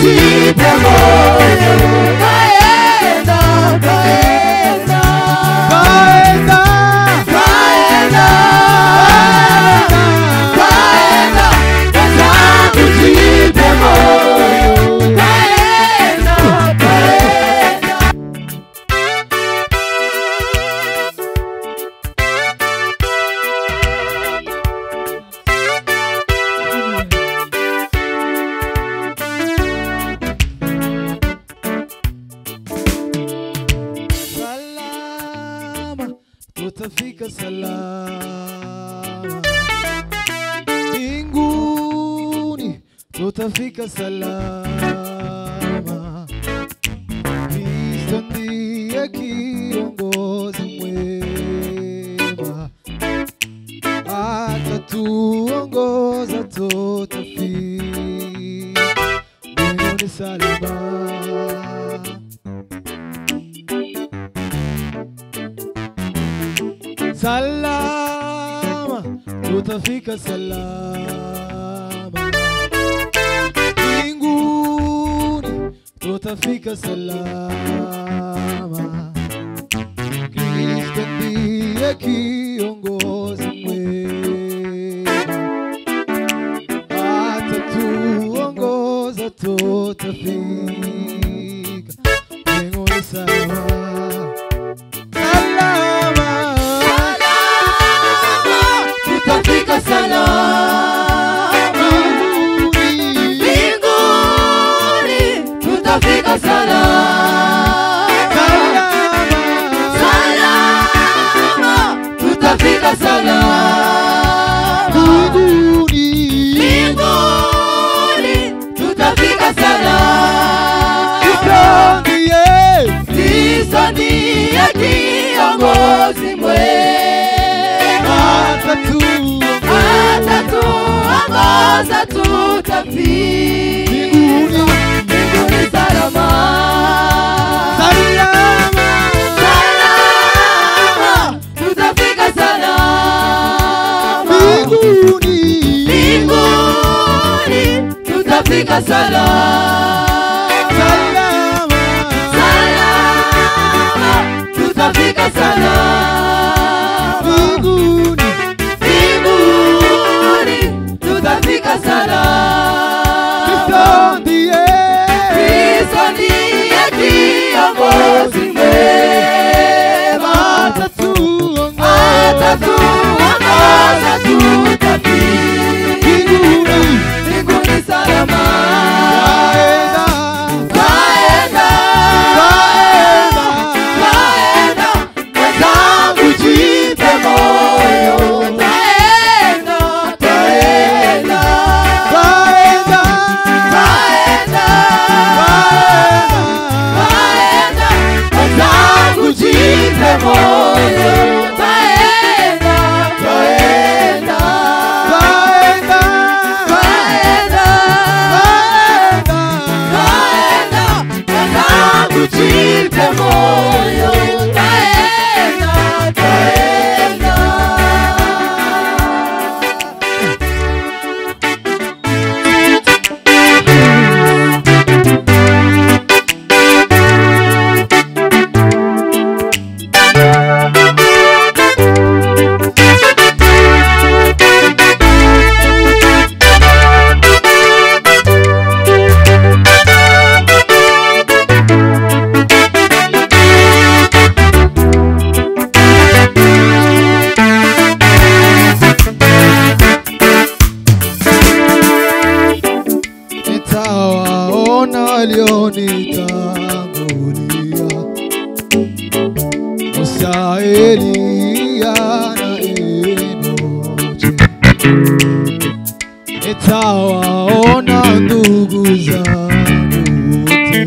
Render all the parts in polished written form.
kujipe moyo, kaenda, kaenda, kaenda, kaenda, kaenda, kaza kujipe moyo, kaenda, kaenda. Tutafika salama mbinguni, tutafika salama. Kristo ndiye kiongozi mwema, atatuongoza tutafika mbinguni salama. Salama, tutafika salama mbinguni, tutafika salama. Kristo ndiye kiongozi mwema, atatuongoza tutafika mbinguni salama. Salama mbinguni, tutafika salama. Salama, tutafika salama mbinguni, tutafika salama. Kristo ndiye kiongozi mwema, atatuongoza tutafika mbinguni salama. Salama, tutafika salama mbinguni, tutafika salama. Salama, tutafika salama mbinguni, tutafika salama. Kristo ndiye kiongozi mwema, atatuongoza tutafika mbinguni salama. Kaenda, kaenda, mwenzangu jipe moyo, kaenda, kaenda, kaenda, kaenda, kaenda, mwenzangu jipe moyo, kaenda, kaenda, kaenda, kaenda, kaenda, mwenzangu jipe moyo, kaenda, kaenda. Nitawaona walionitangulia, Musa, Eliya na Enoki. Nitawaona ndugu zangu wote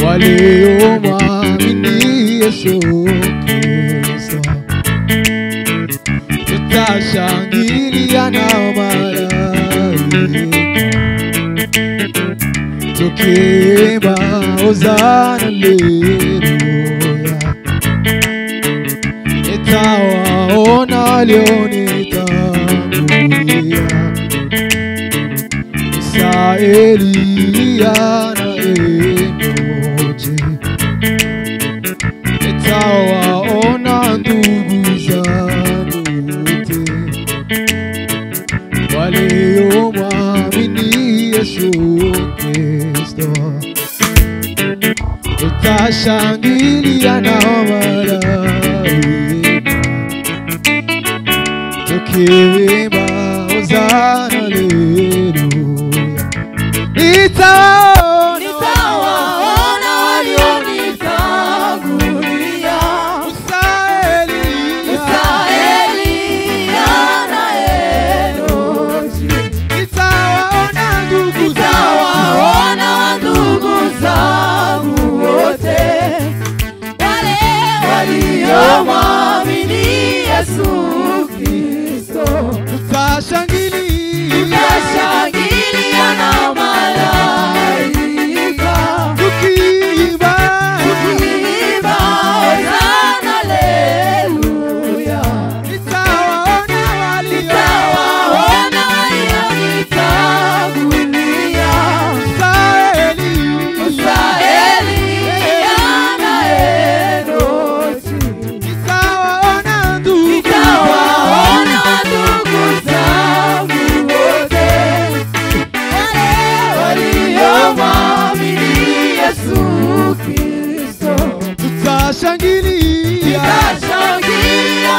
waliomwamini Yesu Kristo. Tutashangilia na malaika, tukiimba hosana haleluya. Nitawaona walionitangulia, Musa, Elia na Enochi. Nitawaona ndugu zangu wote waliomwamini Yesu Kristo. Tutashangilia na malaika tukiimba hosana haleluya. Nitawaona walionitangulia, Elia na Enochi. Nitawaona ndugu zangu wote wale waliomwamini Yesu Kristo. Tutashangilia na malaika tukiimba hosana haleluya. Nitawaona walionitangulia, Elia na Enochi. Nitawaona ndugu zangu wote waliomwamini Yesu Kristo. Tutashangilia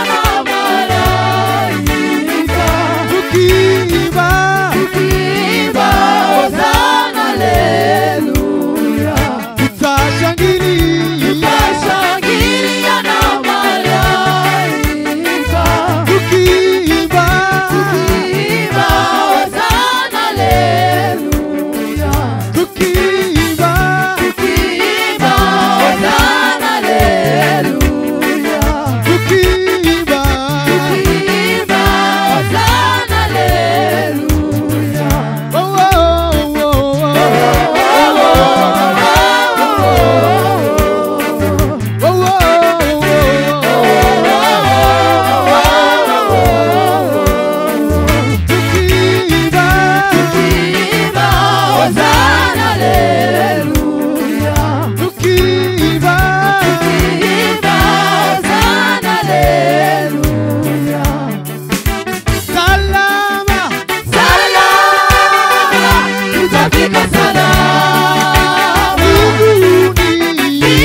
na malaika tukiimba hosana haleluya. Tutashangilia na malaika tukiimba hosana haleluya. tukiimba hosana haleluya. tukiimba hosana haleluya. oh, oh, oh, oh, oh, oh, tukiimba hosana haleluya. tukiimba hosana haleluya. salama Tutafika salama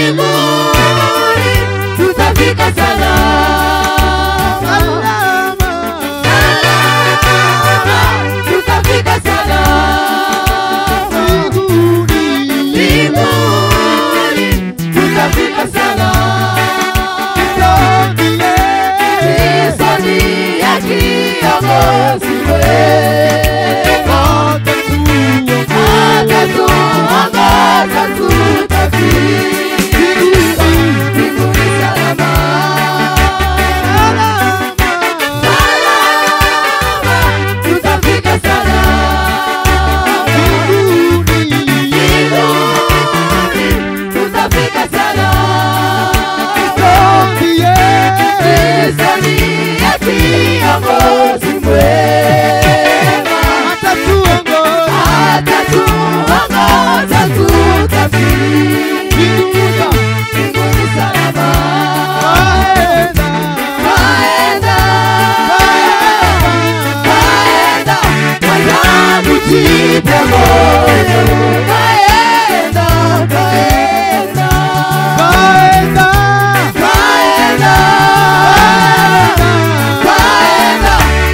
mbinguni, tutafika salama. Tutafika salama mbinguni, tutafika salama. Kristo ndiye kiongozi wetu, atatuongoza tutafika mbinguni salama. Tutafika salama mbinguni, tutafika salama. Kristo ndiye kiongozi mwema, atatuongoza tutafika mbinguni salama. Kaenda mwanangu, jipe moyo. Kaenda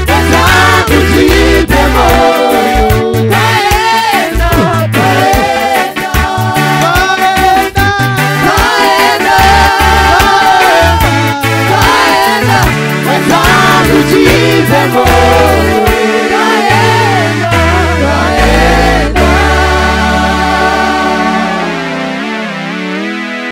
mwanangu, jipe moyo. Kaenda mwanangu, jipe moyo.